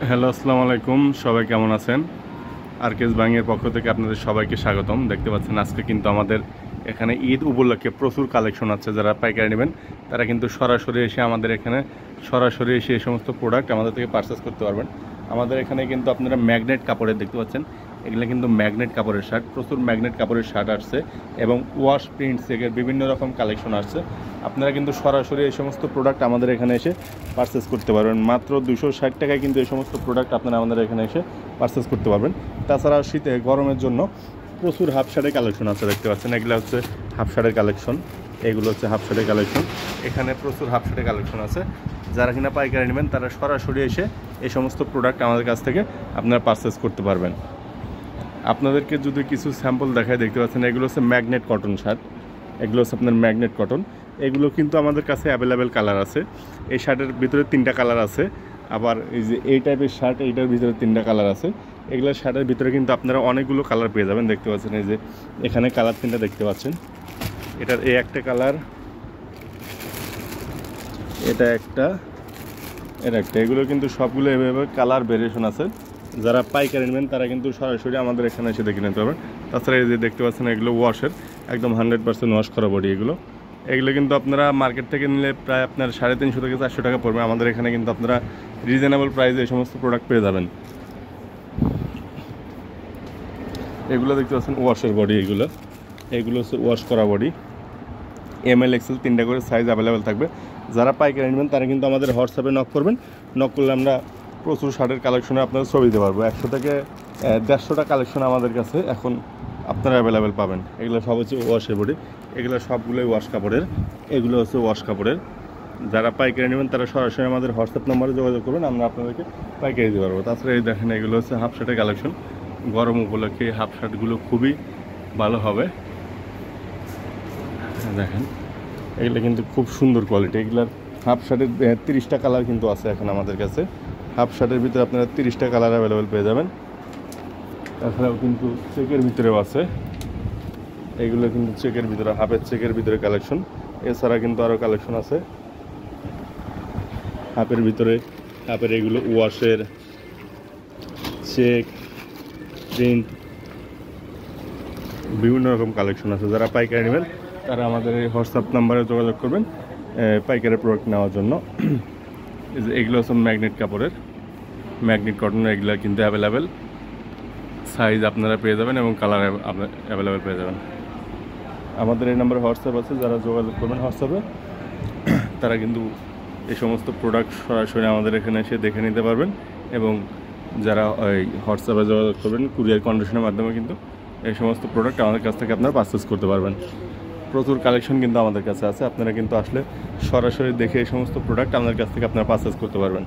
Hello, আসসালামু আলাইকুম। সবাই কেমন আছেন? আরকেএস বাইংয়ের পক্ষ থেকে আপনাদের সবাইকে স্বাগতম। দেখতে পাচ্ছেন আজকে কিন্তু আমাদের এখানে ঈদ উপলক্ষে প্রচুর কালেকশন আছে। যারা পাইকারি নেবেন তারা কিন্তু সরাসরি এসে আমাদের এখানে এই সমস্ত প্রোডাক্ট আমাদের থেকে পারচেস করতে পারবেন। আমাদের এখানে কিন্তু আপনারা ম্যাগনেট কাপড়ের দেখতে পাচ্ছেন, এগুলো কিন্তু ম্যাগনেট কাপড়ের শার্ট, প্রচুর ম্যাগনেট কাপড়ের শার্ট আসছে এবং ওয়াশ প্রিন্টস এর বিভিন্ন রকম কালেকশন আসছে। আপনারা কিন্তু সরাসরি এই সমস্ত প্রোডাক্ট আমাদের এখানে এসে পারচেস করতে পারবেন। মাত্র 260 টাকায় কিন্তু এই সমস্ত প্রোডাক্ট আপনারা আমাদের এখানে এসে পারচেস করতে পারবেন। তাছাড়া শীতে গরমের জন্য প্রচুর হাফ শার্টের কালেকশন আছে, দেখতে পাচ্ছেন এগুলো হচ্ছে হাফ শার্টের কালেকশন, এগুলো হচ্ছে হাফ শার্টের কালেকশন। এখানে প্রচুর হাফ শার্টের কালেকশন আছে। যারা কিনা পাইকারি নেবেন তারা সরাসরি এসে এই সমস্ত প্রোডাক্ট আমাদের কাছ থেকে আপনারা পারচেস করতে পারবেন। আপনাদেরকে যদি কিছু স্যাম্পল দেখায়, দেখতে পাচ্ছেন এগুলো হচ্ছে ম্যাগনেট কটন শার্ট, এগুলো হচ্ছে আপনার ম্যাগনেট কটন। এগুলো কিন্তু আমাদের কাছে অ্যাভেলেবেল কালার আছে। এই শার্টের ভিতরে 3টা কালার আছে। আবার এই যে এই টাইপের শার্ট, এইটার ভিতরে 3টা কালার আছে। এগুলো শার্টের ভিতরে কিন্তু আপনারা অনেকগুলো কালার পেয়ে যাবেন। দেখতে পাচ্ছেন এই যে এখানে কালার 3টা দেখতে পাচ্ছেন। এটার এই একটা কালার, এটা একটা, এটা একটা। এগুলো কিন্তু সবগুলো এভাবে কালার ভেরিয়েশন আছে। যারা পাইকারি নেবেন তারা কিন্তু সরাসরি আমাদের এখানে এসে দেখে নিতে পারবেন। তাছাড়া এই যে দেখতে পাচ্ছেন এগুলো ওয়াশের, একদম 100% ওয়াশ করা বডি। এগুলো কিন্তু আপনারা মার্কেট থেকে নিলে প্রায় আপনার 350 থেকে 400 টাকা পড়বে। আমাদের এখানে কিন্তু আপনারা রিজনেবল প্রাইসে এই সমস্ত প্রোডাক্ট পেয়ে যাবেন। এগুলো দেখতে পাচ্ছেন ওয়াশের বডি, এগুলো হচ্ছে ওয়াশ করা বডি। ML XL 3টা করে সাইজ অ্যাভেলেবেল থাকবে। যারা পাইকারি নেবেন তারা কিন্তু আমাদের হোয়াটসঅ্যাপে নক করবেন। নক করলে আমরা প্রচুর শার্টের কালেকশনে আপনাদের ছবি দিতে পারবো। 100 থেকে 150টা কালেকশন আমাদের কাছে এখন আপনারা অ্যাভেলেবেল পাবেন। এগুলো সব হচ্ছে ওয়াশের বডি, এগুলো সবগুলোই ওয়াশ কাপড়ের, এগুলো হচ্ছে ওয়াশ কাপড়ের। যারা পাইকারি নেবেন তারা সরাসরি আমাদের হোয়াটসঅ্যাপ নাম্বারে যোগাযোগ করবেন, আমরা আপনাদেরকে পাইকারি দিতে পারবো। তাছাড়া এই দেখেন এগুলো হচ্ছে হাফ শার্টের কালেকশন। গরম উপলক্ষে হাফ শার্টগুলো খুবই ভালো হবে। দেখেন এগুলো কিন্তু খুব সুন্দর কোয়ালিটি। এগুলার হাফ শার্টের 30টা কালার কিন্তু আছে এখন আমাদের কাছে। হাফ শার্টের ভিতরে আপনারা 30টা কালার অ্যাভেলেবেল পেয়ে যাবেন। তাছাড়াও কিন্তু চেকের ভিতরেও আছে, এগুলো কিন্তু চেকের ভিতরে, হাফের চেকের ভিতরে কালেকশন। এছাড়া কিন্তু আরও কালেকশন আছে হাফের ভিতরে। হাফের এগুলো ওয়াশের, চেক, প্রিন্ট, বিভিন্ন রকম কালেকশন আছে। যারা পাইকারি নেবেন তারা আমাদের এই হোয়াটসঅ্যাপ নাম্বারে যোগাযোগ করবেন পাইকারি প্রোডাক্ট নেওয়ার জন্য। এগুলো হচ্ছে ম্যাগনেট কাপড়ের, ম্যাগনেট কটনের। এগুলো কিন্তু অ্যাভেলেবেল সাইজ আপনারা পেয়ে যাবেন এবং কালার অ্যাভেলেবেল পেয়ে যাবেন। আমাদের এই নাম্বারে হোয়াটসঅ্যাপ আছে, যারা যোগাযোগ করবেন হোয়াটসঅ্যাপে তারা কিন্তু এই সমস্ত প্রোডাক্ট সরাসরি আমাদের এখানে এসে দেখে নিতে পারবেন। এবং যারা ওই হোয়াটসঅ্যাপে যোগাযোগ করবেন কুরিয়ার কন্ডিশনের মাধ্যমে কিন্তু এই সমস্ত প্রোডাক্ট আমাদের কাছ থেকে আপনারা পারচেস করতে পারবেন। প্রচুর কালেকশন কিন্তু আমাদের কাছে আছে। আপনারা কিন্তু আসলে সরাসরি দেখে এই সমস্ত প্রোডাক্ট আমাদের কাছ থেকে আপনারা পারচেস করতে পারবেন।